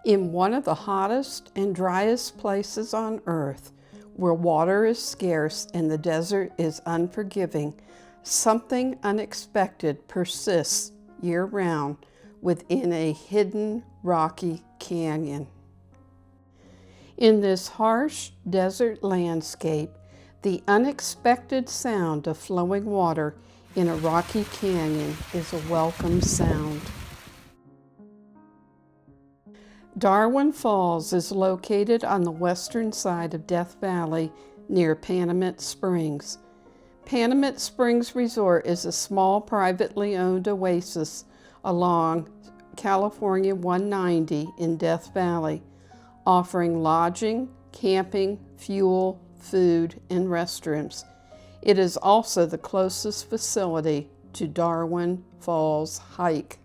In one of the hottest and driest places on earth, where water is scarce and the desert is unforgiving, something unexpected persists year-round within a hidden rocky canyon. In this harsh desert landscape, the unexpected sound of flowing water in a rocky canyon is a welcome sound. Darwin Falls is located on the western side of Death Valley near Panamint Springs. Panamint Springs Resort is a small privately owned oasis along California 190 in Death Valley, offering lodging, camping, fuel, food, and restrooms. It is also the closest facility to Darwin Falls hike.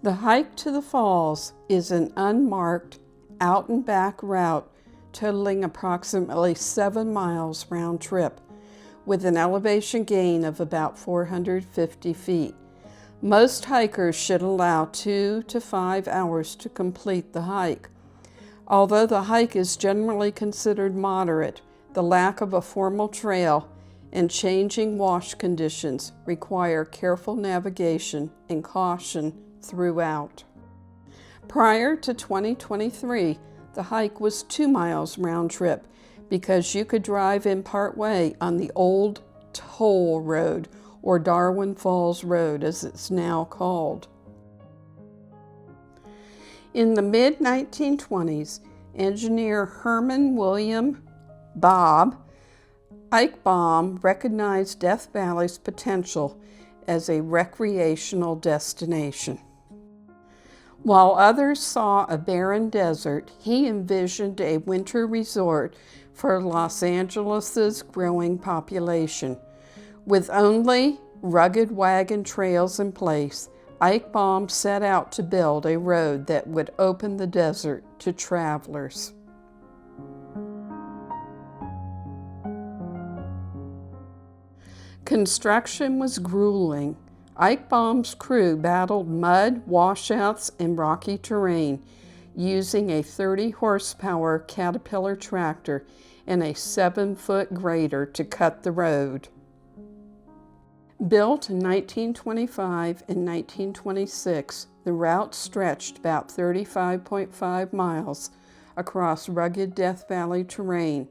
The hike to the falls is an unmarked, out-and-back route totaling approximately 7 miles round trip, with an elevation gain of about 450 feet. Most hikers should allow 2 to 5 hours to complete the hike. Although the hike is generally considered moderate, the lack of a formal trail and changing wash conditions require careful navigation and caution throughout. Prior to 2023, the hike was 2 miles round trip because you could drive in part way on the old toll road, or Darwin Falls Road as it's now called. In the mid-1920s, engineer Herman William Bob Eichbaum recognized Death Valley's potential as a recreational destination. While others saw a barren desert, he envisioned a winter resort for Los Angeles's growing population. With only rugged wagon trails in place, Eichbaum set out to build a road that would open the desert to travelers. Construction was grueling. Eichbaum's crew battled mud, washouts, and rocky terrain using a 30-horsepower Caterpillar tractor and a 7-foot grader to cut the road. Built in 1925 and 1926, the route stretched about 35.5 miles across rugged Death Valley terrain,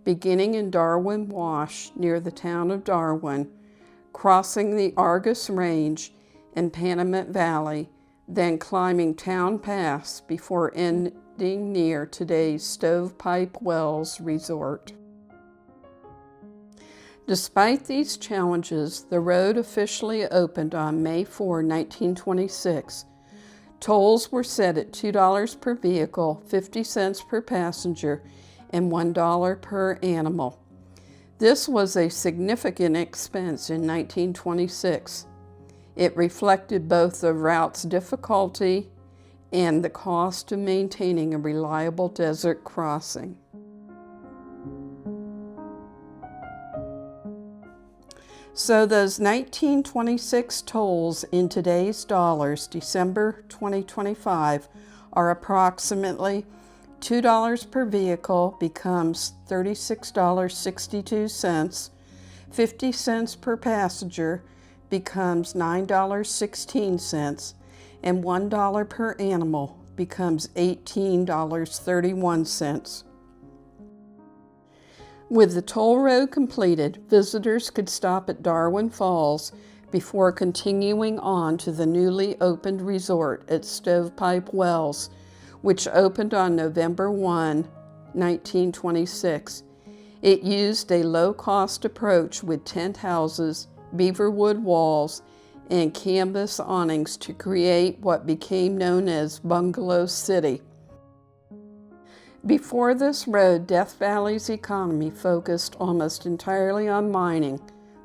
beginning in Darwin Wash near the town of Darwin, crossing the Argus Range and Panamint Valley, then climbing Town Pass before ending near today's Stovepipe Wells Resort. Despite these challenges, the road officially opened on May 4, 1926. Tolls were set at $2 per vehicle, 50 cents per passenger, and $1 per animal. This was a significant expense in 1926. It reflected both the route's difficulty and the cost of maintaining a reliable desert crossing. So those 1926 tolls in today's dollars, December 2025, are approximately $2 per vehicle becomes $36.62, 50 cents per passenger becomes $9.16, and $1 per animal becomes $18.31. With the toll road completed, visitors could stop at Darwin Falls before continuing on to the newly opened resort at Stovepipe Wells, which opened on November 1, 1926. It used a low-cost approach with tent houses, beaverwood walls, and canvas awnings to create what became known as Bungalow City. Before this road, Death Valley's economy focused almost entirely on mining,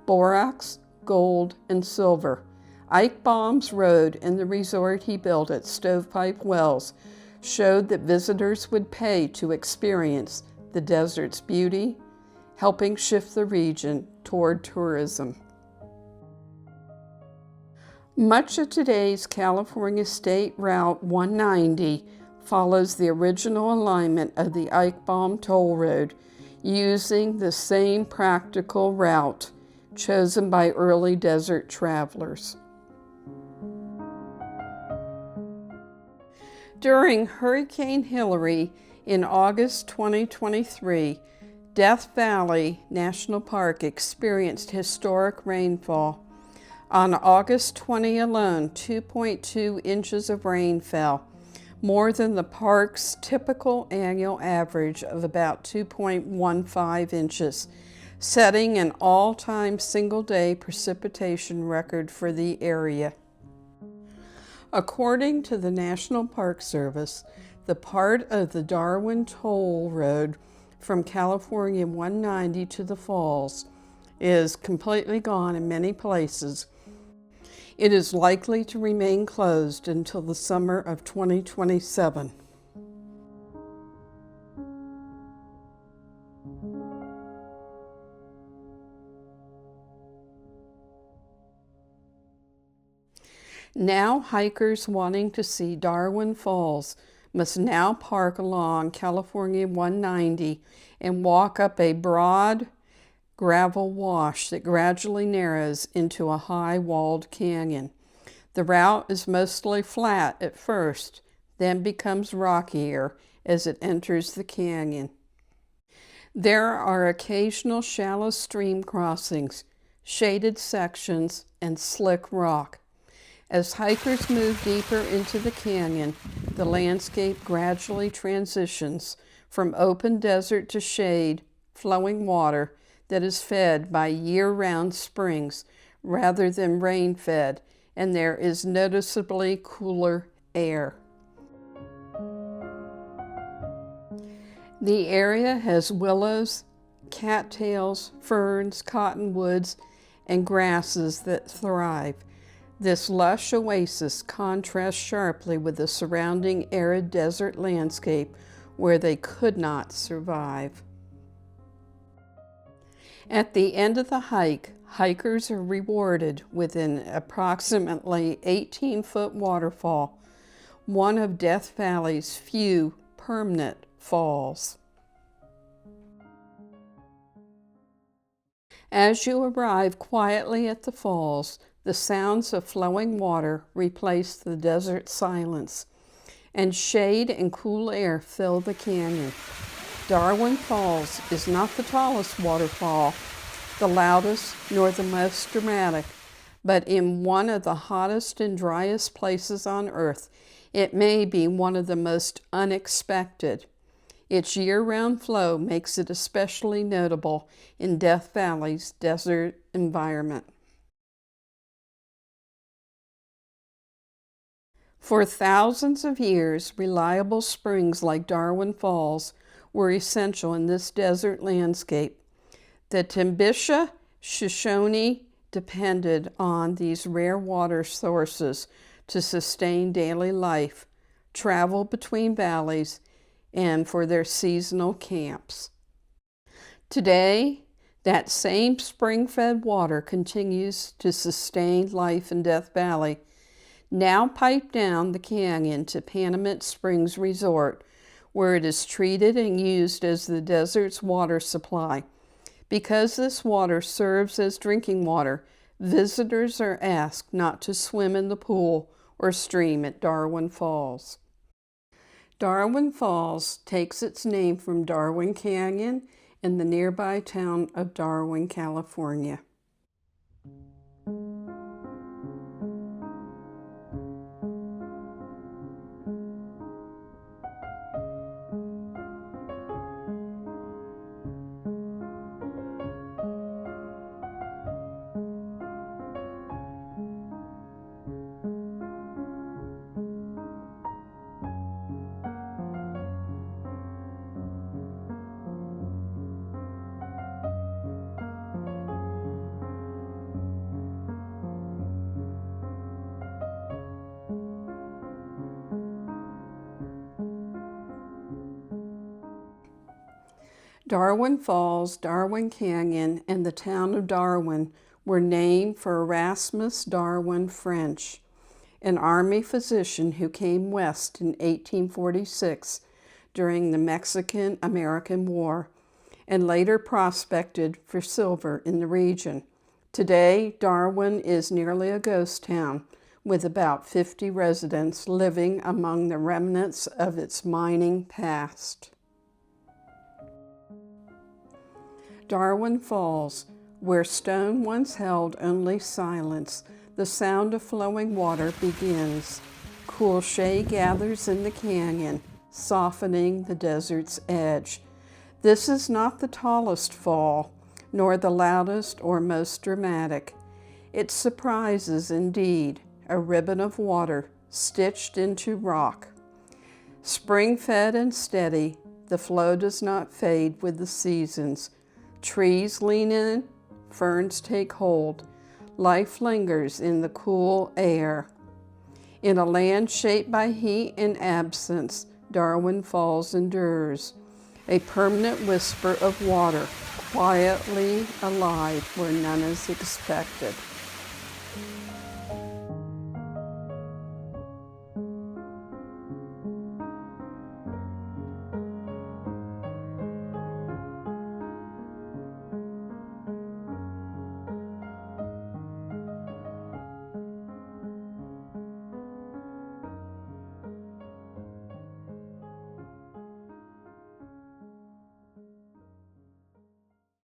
borax, gold, and silver. Eichbaum's road and the resort he built at Stovepipe Wells showed that visitors would pay to experience the desert's beauty, helping shift the region toward tourism. Much of today's California State Route 190 follows the original alignment of the Eichbaum Toll Road, using the same practical route chosen by early desert travelers. During Hurricane Hilary in August 2023, Death Valley National Park experienced historic rainfall. On August 20 alone, 2.2 inches of rain fell, more than the park's typical annual average of about 2.15 inches, setting an all-time single-day precipitation record for the area. According to the National Park Service, the part of the Darwin Toll Road from California 190 to the falls is completely gone in many places. It is likely to remain closed until the summer of 2027. Now hikers wanting to see Darwin Falls must now park along California 190 and walk up a broad gravel wash that gradually narrows into a high-walled canyon. The route is mostly flat at first, then becomes rockier as it enters the canyon. There are occasional shallow stream crossings, shaded sections, and slick rock. As hikers move deeper into the canyon, the landscape gradually transitions from open desert to shade, flowing water that is fed by year-round springs rather than rain-fed, and there is noticeably cooler air. The area has willows, cattails, ferns, cottonwoods, and grasses that thrive. This lush oasis contrasts sharply with the surrounding arid desert landscape where they could not survive. At the end of the hike, hikers are rewarded with an approximately 18-foot waterfall, one of Death Valley's few permanent falls. As you arrive quietly at the falls, the sounds of flowing water replace the desert silence, and shade and cool air fill the canyon. Darwin Falls is not the tallest waterfall, the loudest, nor the most dramatic, but in one of the hottest and driest places on earth, it may be one of the most unexpected. Its year-round flow makes it especially notable in Death Valley's desert environment. For thousands of years, reliable springs like Darwin Falls were essential in this desert landscape. The Timbisha Shoshone depended on these rare water sources to sustain daily life, travel between valleys, and for their seasonal camps. Today, that same spring-fed water continues to sustain life in Death Valley, now piped down the canyon to Panamint Springs Resort, where it is treated and used as the desert's water supply. Because this water serves as drinking water, visitors are asked not to swim in the pool or stream at Darwin Falls. Darwin Falls takes its name from Darwin Canyon in the nearby town of Darwin, California. Darwin Falls, Darwin Canyon, and the town of Darwin were named for Erasmus Darwin French, an army physician who came west in 1846 during the Mexican-American War and later prospected for silver in the region. Today, Darwin is nearly a ghost town, with about 50 residents living among the remnants of its mining past. Darwin Falls, where stone once held only silence, the sound of flowing water begins. Cool shade gathers in the canyon, softening the desert's edge. This is not the tallest fall, nor the loudest or most dramatic. It surprises indeed, a ribbon of water stitched into rock. Spring-fed and steady, the flow does not fade with the seasons. Trees lean in, ferns take hold. Life lingers in the cool air. In a land shaped by heat and absence, Darwin Falls endures, a permanent whisper of water, quietly alive where none is expected.